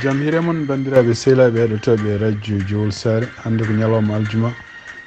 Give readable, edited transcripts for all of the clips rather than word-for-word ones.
jam hiremon bandiraɓe sehlaɓe heɗotoɓe radio jowol sare hande ko ñalawma aljuma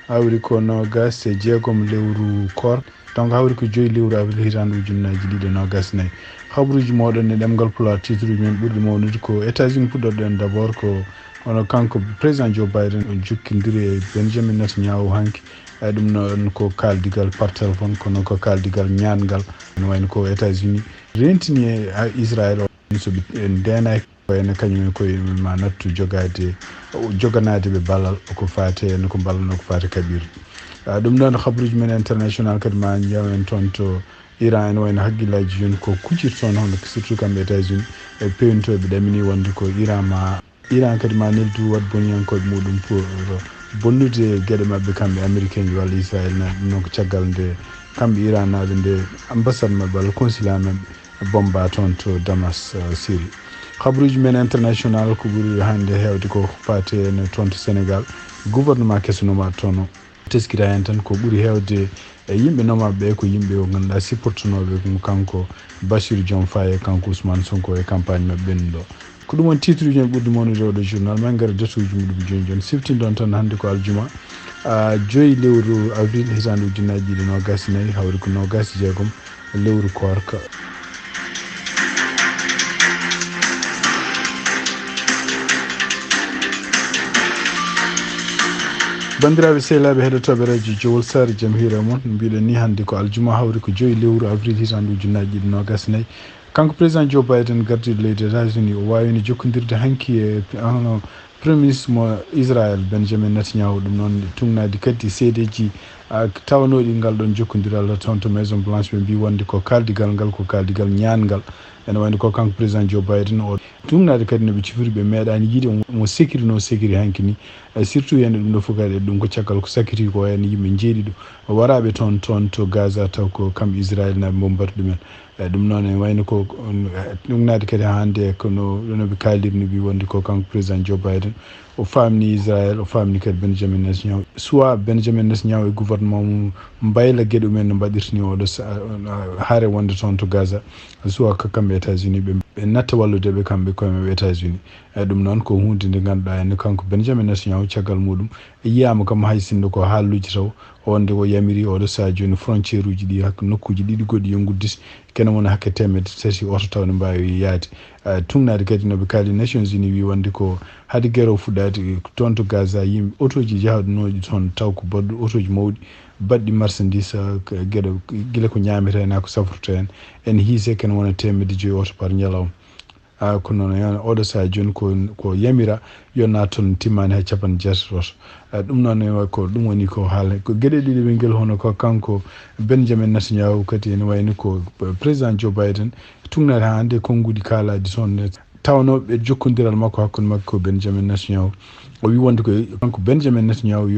hawri ko nogas e jeegom lewru kor donc hawri ko 5 lewru avril hitande ujunnaji ɗiɗi nogas nayyi habruji moɗon e ɗemgal Pulaar titruji men ɓurɗi mawnude ko États-Unis puɗɗorɗen d' abord ko hono kanko président Joe Biden o jokkidiri e Benjamin Netanyahu hanki ɗum noon ko kaldigal par téléphone kono ko kaldigal ñangal no wayno ko États-Unis rentini e Israël o soɓe ndenaki ene kañumen koye ma nattu joganade ɓe ballal ko fate ene ko ballanno ko fate kaɓirɗe ɗum noon habruji men international kadi ma jawen toon to Iran ene wayno hagguillaji joni ko kuccirta toon hono surtout kamɓe États-Unis e pewintoɓe ɗamini wonde ko Iran kadi ma neldu wat boniyankoɓe muɗum pour bonnude gueɗe mabɓe kamɓe américain ji walla Israël naɓe ɗum noon ko caggal nde kamɓe Iran naɓe nde ambassade mabɓe walla consulat mabɓe bomba toon to Damas Syrie habruji men international ko ɓuuri hande hewde ko fate ene toon to Sénégal gouvernement kesonomaɗo toon o teskita hen tan ko ɓuuri hewde e yimɓe nomaɓeɓe ko yimɓe o ganduɗa supportanoɓe ko kanko Bassirou Diomaye Faye e kanko Ousmane Sonko e campagne mabɓe ɓennuɗo ko ɗum woni titre uji men ɓurɗi mawnude oɗo journal ma gara datuji muɗum joni siftinɗon tan hande ko aljuma 5 lewru avril hitande ujunnaji ɗiɗi nogas nayyi hawri ko nogas jeegom lewru korka bandiraɓe sehlaɓe heɗotoɓe radio jowol sare jaam hiire moon mbiɗen ni hande ko aljuma hawri ko 5 lewru avril hitande ujunnaji ɗiɗi nogas nayyi kanko président Joe Biden gardiɗo leydi États-Unis o wawino jokkodirde hanki e hono premier ministre mo Israël Benjamin Netanyahu ɗum noon tungnadi kadi seedeji tawanoɗi ngal ɗon jokkodiral toon to maison blanche ɓe mbi wonde ko kaldigal ngal ko kaldigal ñangal ene wayno ko kanko président Joe Biden o tungnade kadi noɓe cifori ɓe meeɗani yiide mo sécuri hanki ni surtout yande ɗum ɗo fof kadi ɗum ko caggal ko sakiti ko hen yimɓe jeeɗi ɗo waraɓe toon to Gaza taw ko kamɓe Israël naɓe bombata ɗumen ɗum noon e wayno ko ɗumnade kadi hande kono ɗonoɓe kalirni wi wonde ko kanko président Joe Biden o famni Israël o famni kadi Benjamin Netanyahu soit Benjamin Netanyahu e gouvernement mum mbayla gueɗe mumen no mbaɗirtani oɗo haare wonde toon to Gaza soit ko kamɓe États-Unis ɓe natta walludeɓe kamɓe koye mabɓe États-Unis ɗum noon ko hunde nde ganduɗa enne kanko Benjamin Netanyahu caggal muɗum yiyama kam hay sinno ko haalluji taw wonde o yamiri oɗo saha joni frontiére uji ɗi hakko nokkuji ɗiɗi goɗɗi yo guddis kene wona hakke 100 oto taw ne mbawi yaade tungnade kadi noɓe kaali Nations Unies wi wonde ko haade guerre o fuɗɗade toon to Gaza yimɓe autoji jahanoji toon taw ko badɗo autoji mawɗi baɗɗi marchandise gueɗe guila ko ñamete hen ha ko safrata hen en hiise kene wona 500 oto par ñalawma kono noon oɗo saha joni ko yamira yo natton timmani hay 60 ɗum noon ko ɗum woni ko haala ko gueɗe ɗiɗi ɓe guel hono ko kanko Benjamin Netanyahu kadi ene wayni ko président Joe Biden tungnade hande konnguɗi kaalaɗi toon tawnoɓe jokkodiral makko hakkude makko ko Benjamin Netanyahu o wi wonde ko kanko Benjamin Netanyahu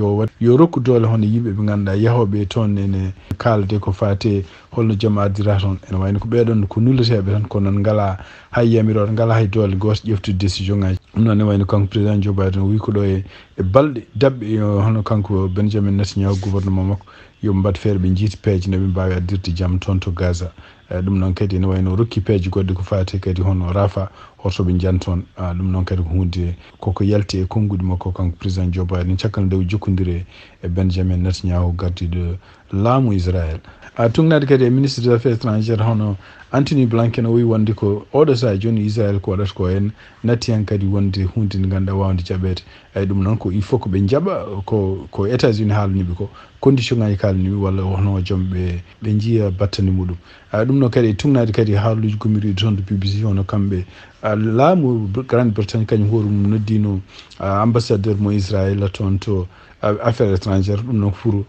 yo rokku doole hono yimɓe ɓe ganduɗa yahoɓe toon ene kaalde ko fate holno jaam ardira toon ene wayno ko ɓeɗon ko nulleteɓe tan kono ngala hay yamiroɗe ngala hay doole goto ƴeftude décision ngaji ɗum noon ne wayno kanko président Joe Biden o wi ko ɗo e balɗe dabɓe hono kanko Benjamin Netanyahu gouvernement makko yo mbat feere ɓe jiiti peeje nde ɓe mbawi addirde jaam toon to Gaza ɗum noon kadi ene wayno rokki peeje goɗɗe ko fate kadi hono Rafa hotoɓe jan toon ɗum noon kadi ko hunde koko yalti e konnguɗi makko kanko président Joe Biden caggal nde o jokkodiri e Benjamin Netanyahu gardiɗo laamu Israël tungnade kadi e ministre des affaires étrangères hono Anthony Blinken o wi wonde ko oɗo saha joni Israël ko waɗata ko hen natti hen kadi wonde hunde nde ganduɗa wawde jaɓede ɗum noon ko il faut ko ɓe jaaɓa ko États-Unis haalaniɓe ko condition ngaji kalaniɓe walla hono joom ɓe jiiya battane muɗum ɗum noon kadi tungnade kadi haaluji gomiriɗi toon to BBC hono kamɓe laamu Grande Bretagne kañum hoore mum noddino ambassadeur mo Israël toon to affaire étrangère ɗum noon pour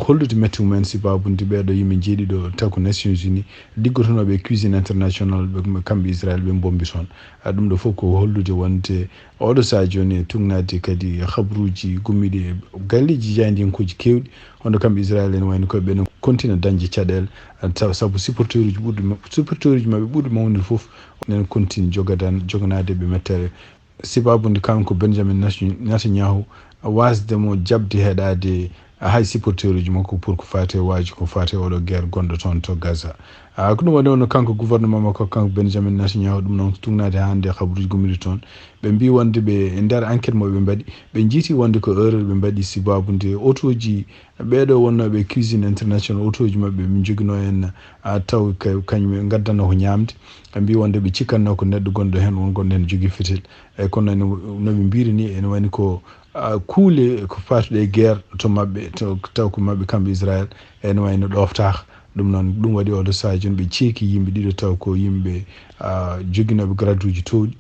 hollude metti mumen sibabude ɓeɗo yimɓe jeeɗiɗo taw ko Nations Unies liggotonoɓe cuisine international kamɓe Israël ɓe bombi toon ɗum ɗo foof ko hollude wonde oɗo saha joni tungnade kadi habruji gummiɗi galleji jaydiyankoji kewɗi hono kamɓe Israël ene wayno koye ɓeɗon continue dañde caɗele saabu supporteur uji mabɓe ɓurɗi mawnude foof nen continue joganade ɓe mettere sibabude kanko Benjamin Netanyahu wasdemo jabde heɗade hay supporteur uji makko pour ko fate waji ko fate oɗo guerre gonɗo toon to Gaza ko ɗum waɗi ono kanko gouvernement makko kanko Benjamin Netanyahu ɗum noon tugnade hande habaruji gomiri toon ɓe mbi wonde ɓe e nder enquête mo ɓe mbaɗi ɓe jiiti wonde ko erreur ɓe mbaɗi sibabude autoji ɓeɗo wonnoɓe cuisine international autoji mabɓe ɓe jogino en taw kañum gaddano ko ñamde ɓe mbi wonde ɓe cikkanno ko neɗɗo gonɗo hen won gonɗo hen jogui fitel eyyi kono noɓe mbiri ni ene wani ko kuule ko fatuɗe guerre to mabɓe taw ko mabɓe kamɓe Israël ene wayno ɗoftaka ɗum noon ɗum waɗi oɗo saaha joni ɓe ceeki yimɓe ɗiɗo taw ko yimɓe joguinoɓe grade uji towɗi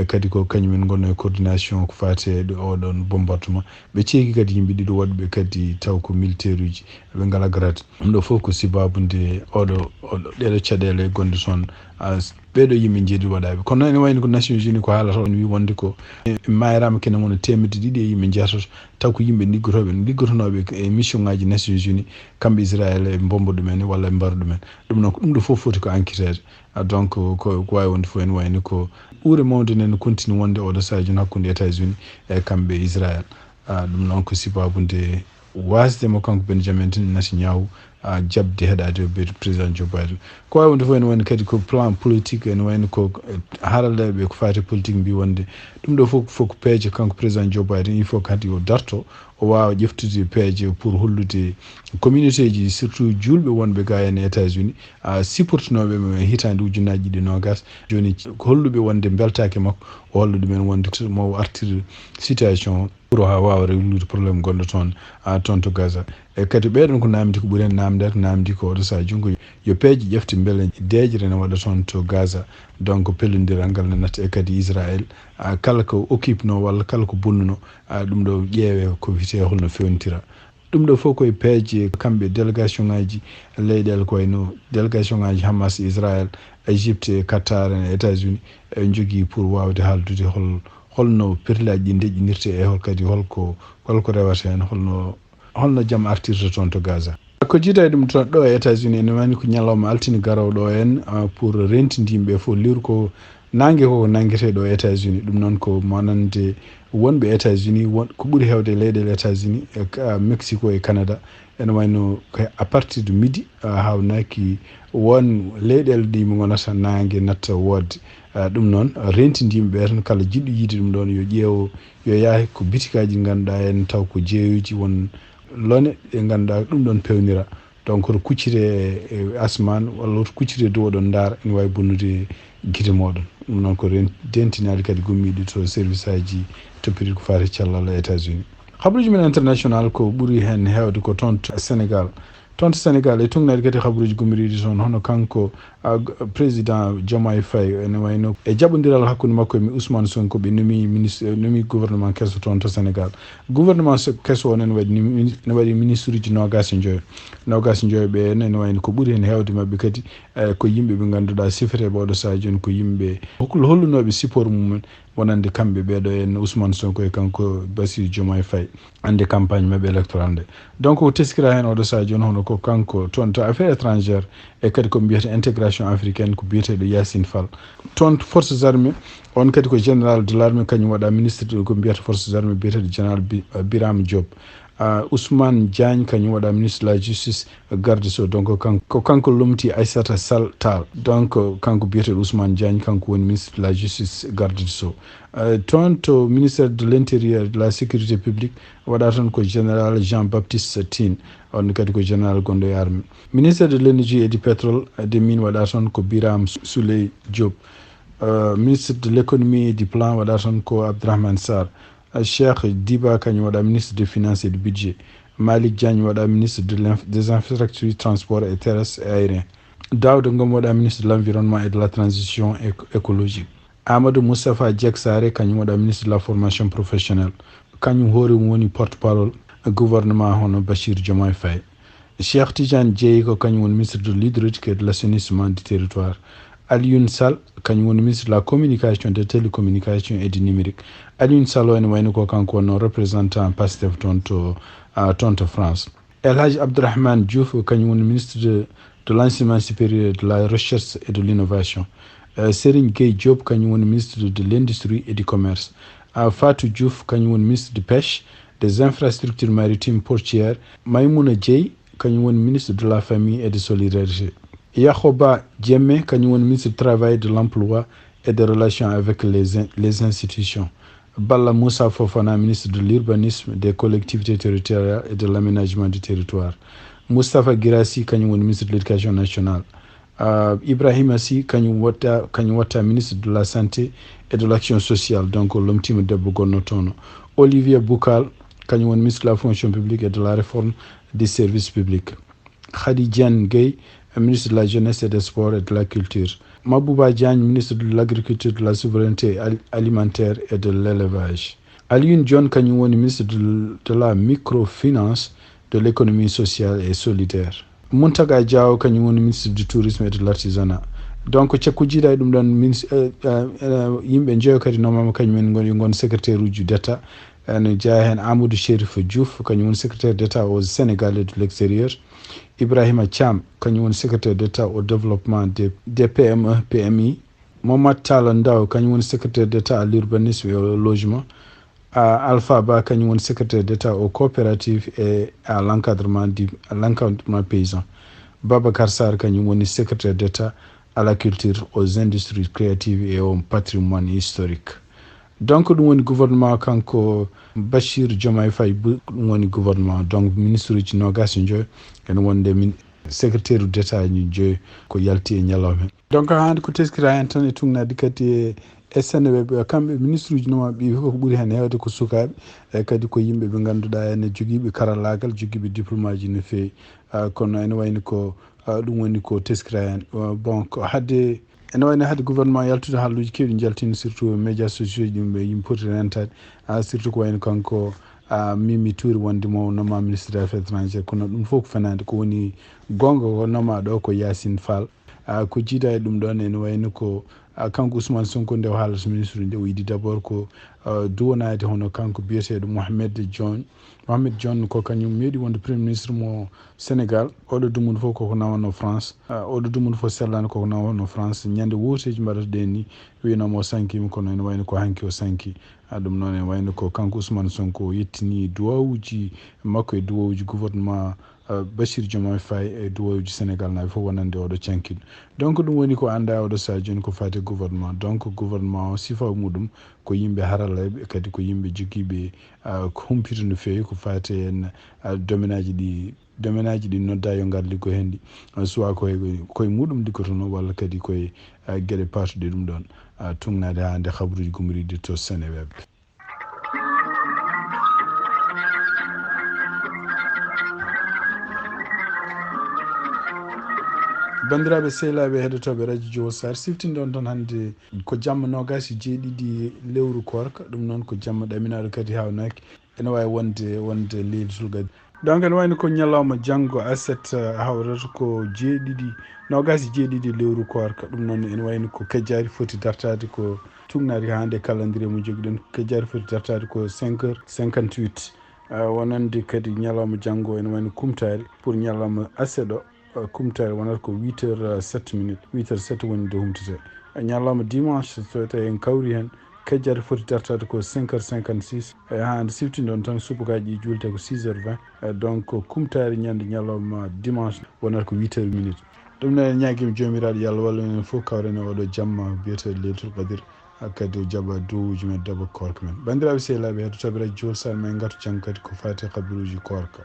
kadi ko kañumen gonno e coordination ko fate oɗon bombardement ɓe ceeki kadi yimɓe ɗiɗo waɗɓe kadi taw ko militaire uji ɓe ngala grade ɗum ɗo foof ko sibabude oɗo ɗeɗo caɗele gonɗe toon ɓeɗo yimɓe jeeɗi waɗaɓe kono noon ene wayno ko Nations Unies ko haalata wi wonde ko mayrama kene wona 200 e yimɓe jeetoto taw ko yimɓe liggotonoɓe e mission ngaji Nations Unies kamɓe Israël e bomba ɗumen walla e mbaru ɗumen ɗum noon ko ɗum ɗo foof foti ko enquêtede donc ko wawi wonde fof ene wayno ko ɓuure mawde nene continue wonde oɗo saaha joni hakkude États-Unis e kamɓe Israël ɗum noon ko sibabude wasdemo kanko Benjamin Netanyahu jabde heɗade président Joe Biden ko wawi wonde fof ene wayno kadi ko plan politique ene wayno ko haralleɓe ko fati politique mbi wonde ɗum ɗo fof ko peeje kanko président Joe Biden il faut kadi o darto o wawa ƴeftude peeje pour hollude communauté ji surtout julɓe wonɓe ga en États-Unis supportinoɓe mo hitande ujunnaji ɗiɗi nogas joni holluɓe wonde beltake makko o holla ɗumen wonde mo artir situation pour ha wawa rewlude probléme gonɗo toon toon to Gaza e kadi ɓeɗon ko namdi ko ɓuuri hen namdi ko oɗo saaha jungo yo peeje ƴefte beele deejre ne waɗa toon to Gaza donc pellodiral ngal nanata e kadi Israël kala ko occupe no walla kala ko bonnuno ɗum ɗo ƴeewe ko wiyete holno fewnitira ɗum ɗo fof koye peeje kamɓe délégation ngaji leyɗele ko wayno délégation ngaji Hamas Israël Égypte e Qatar e États-Unis e jogui pour wawde haaldude holno perlaji ɗi deƴƴinirte e hol kadi holko rewata hen holno jaam artirta toon to Gaza ko jiida ɗum toon ɗo e États-Unis ene wani ko ñalawma altini garowo ɗo en pour rentinde yimɓe fof liwru ko nangue koko nanguete ɗo e États-Unis ɗum noon ko monande wonɓe États-Unis ko ɓuuri hewde leyɗele États-Unis e Mexico e Canada ene wayno à partir de midi hawnaki won leyɗele ɗi mo gonata nangue natta wodde ɗum noon rentinde yimɓe tan kala jiɗɗo yiide ɗum ɗon yo ƴeewo yo yaahi ko bitikaji ganduɗa en taw ko jeeyoji won lone ɗe ganduɗa ɗum ɗon pewnira donc to kuccire e asman walla to kuccire dow ɗon daara ene wawi bonnude guite moɗon ɗum noon ko dentinade kadi gummiɗi to service aji toppiti ko fati cellal e États-Unis habaruji men international ko ɓuuri hen hewde ko toon to Sénégal e tungnade kadi habaruji gumiriɗi toon hono kanko président Diomaye Faye ene wayno e jaɓodiral hakkude makko e Ousmane Sonko ɓe nomi gouvernement kesso toon to Sénégal gouvernement kesso on ene waɗi ministre uji nogas e joyo ɓe ene wayno ko ɓuuri hen hewde mabɓe kadi ko yimɓe ɓe ganduɗa sifreɓe oɗo saaha joni ko yimɓe hollunoɓe support mumen wonande kamɓe ɓeɗo en Ousmane Sonko e kanko Bassirou Diomaye Faye ande campagne mabɓe électoral nde donc o teskira hen oɗo saaha joni hono ko kanko toon to affaire étrangère e kadi ko mbiyata intégration africaine ko biyeteɗo Yacine Fall toon forces armées on kadi ko général de l'armée kañum waɗa ministre ko mbiyata forces armées biyeteɗo général Birame Diop Ousmane Diagne kañum waɗa ministre de la justice garde des Sceaux donc ko kanko lomti Aissata Sall Tall donc kanko biyeteɗo Ousmane Diagne kanko woni ministre de la justice garde des Sceaux toon to ministère de l'intérieur de la sécurité publique waɗa toon ko général Jean-Baptiste Tine on kadi ko général gonɗo e armée ministère de l'énergie et du pétrole de mine waɗa toon ko Birame Souleye Diop ministre de l'économie et du plan waɗa toon ko Abdourahmane Sarr Cheikh Diba kañum waɗa ministre des finances et du budget Malick Diagne waɗa ministre des infrastructures transport et terrestre et aérien Daouda Ngom waɗa ministre de l'environnement et de la transition écologique Amadou Moustapha Diek Saré kañum waɗa ministre de la formation professionnelle kañum hoore mum woni porte-parole gouvernement hono Bachir Diomaye Faye Cheikh Tidiane Dièye ko kañum woni ministre de l'hydraulique et de l'assainissement du territoire Alioune Sall kañum woni ministre de la communication des télécommunications et du numérique Alioune Sall o ene wayno ko kanko wonno représentant Pastef toon to France El Hadji Abdourahmane Diouf kañum woni ministre de l'enseignement supérieur de la recherche et de l'innovation Serigne Gueye Diop kañum woni ministre de l'industrie et du commerce Fatou Diouf kañum woni ministre de pêche des infrastructures maritimes portuaires. Maïmouna Dieye kañum woni ministre de la famille et de solidarité. Yahoba Diémé kañum woni ministre du travail, de l'emploi et des relations avec les institutions. Balla Moussa Fofana, ministre de l'urbanisme, des collectivités territoriales et de l'aménagement du territoire. Moustapha Guirassy kañum woni ministre de l'éducation nationale. Ibrahima Sy kañum watta ministre de la santé et de l'action sociale, donc lomtima debbo gonno toon. Olivier Boukal kañum woni ministre de la fonction publique et de la réforme des services publics. Khady Diane Gueye, ministre de la jeunesse et des sports et de la culture. Mabouba Diagne, ministre de l'agriculture, de la souveraineté alimentaire et de l'élevage. Alioune John kañum woni ministre de la microfinance, de l'économie sociale et solidaire. Mountaga Diaw kañum woni ministre du tourisme et de l'artisanat. Donc cekkujiɗa e ɗum ɗon yimɓe jeeyo kadi nomama kañumen gon secrétaire uji d'état ne jeeya hen Amadou Chérif Diouf kañum woni secrétaire d'état aux Sénégalais de l'extérieur. Ibrahima Thiam kañum woni secrétaire d'état au développement des PME PMI. Mohamed Talla Ndaw kañum woni secrétaire d'état à l'urbanisme et au logement. Alpha Ba kañum woni secrétaire d'état aux coopératives et à l'encadrement paysan. Babacar Sarr kañum woni secrétaire d'état à la culture, aux industries créatives et au patrimoine historique. Donc ɗum woni gouvernement kanko Bachir Diomaye Faye ɗum woni gouvernement, donc ministre uji nogas e joyi ene wonde secrétaire d'état ji joyi ko yalti e ñalawma hen. Donc hande ko teskira hen tan e tugnadi kadi e Sénégal kamɓe ministre uji noma ɓi ko ɓuuri hen hewde ko sukaɓe e kadi ko yimɓe ɓe ganduɗa ene joguiɓe karallagal, joguiɓe diplôme ji no fewi, kono ene wayni ko ɗum woni ko teskira hen. Bon ko hadde ene wayno hadde gouvernement yaltude haalluji kewɗi jaltini surtout médias sociaux ji ɗum yimɓe poti rentade, surtout ko wayno kanko Mimi Touré wonde mo noma ministre des affaires étrangères, kono ɗum fof ko fenade ko woni gonga ko noma ɗo ko Yacine Fall. Ko jiida e ɗum ɗon ene wayno ko kanko Ousmane Sonko nde o haalata ministre nde o yiɗi d' abord ko duwonade hono kanko biyeteɗo Mohamed Dionne ko kañum meeɗi wonde premier ministre mo Sénégal. Oɗo dumunde fof koko nawano France, oɗo dumunde fof sellani koko nawano France. Ñande woteji mbaɗateɗe ni winoma o sankima, kono ene wayno ko hanki o sanki. Ɗum noon ene wayno ko kanko Ousmane Sonko yettini duwawuji makko e duwawuji gouvernement Bachir Diomaye Faye e duwawuji Sénégal naɓe fof wonande oɗo cankiɗo. Donc ɗum woni ko anda oɗo saha joni ko fate gouvernement. Donc gouvernement o sifa muɗum ko yimɓe haralaɓe kadi ko yimɓe joguiɓe ko humpito no fewi ko fate hen domaine aji ɗi nodda yo ngar liggo hen ɗi, soit koye muɗum liggotono walla kadi koye gueɗe patuɗe ɗum ɗon tugnade hande habaruji gumriɗi to Sénéweb. bandiraɓe sehlaɓe heɗotoɓe radio Jowol Sar, siftinde on tan hande ko jamma nogas e jeeɗiɗi lewru korka, ɗum noon ko jamma ɗaminaɗo kadi hawnaki ene wawi wonde leylatul qadr. Donc ene wayno ko ñalawma janggo aset hawrata ko nogas e jeeɗiɗi lewru korka. Ɗum noon ene wayno ko kejjari foti dartade ko tugnari hande calendrier mo joguiɗen, kejjari foti dartade ko 5h58 wonande kadi ñalawma janggo ene wayno kumtari pour ñalawma aseɗo kumtare wonata ko 8h07 8h07 woni de humtete. ñalawma dimanche so tawi en kawri hen kejjare foti dartade ko 5h56 hande siftinde on tan subukaji ɗi juulte ko 6h20 donc kumtare ñande ñalawma dimanche wonata ko 8h. ɗum noon en ñaguima jomiraɗo yo Allah wallu en fof kawren e oɗo jamma biyeteɗo leylatul qadr, kadi o jaɓa dowuji men debbo korka men. bandiraɓe sehlaɓe heɗotoɓe radio Jowol Sar, men gatu janggo kadi ko fate habaruji korka.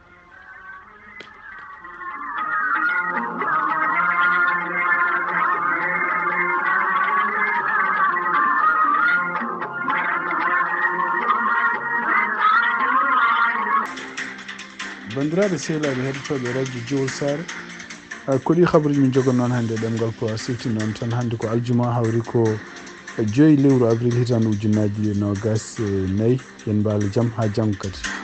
bandiraɓe sehlaɓe heɗotoɓe radio Jowol Sar, koɗi habaruji min jogon noon hannde ɗemgal ko siftinde on tan hannde ko aljuma hawri ko 5 lewru avril hitande ujunnaji 2024. yen mbaalo jaam ha janggo kadi.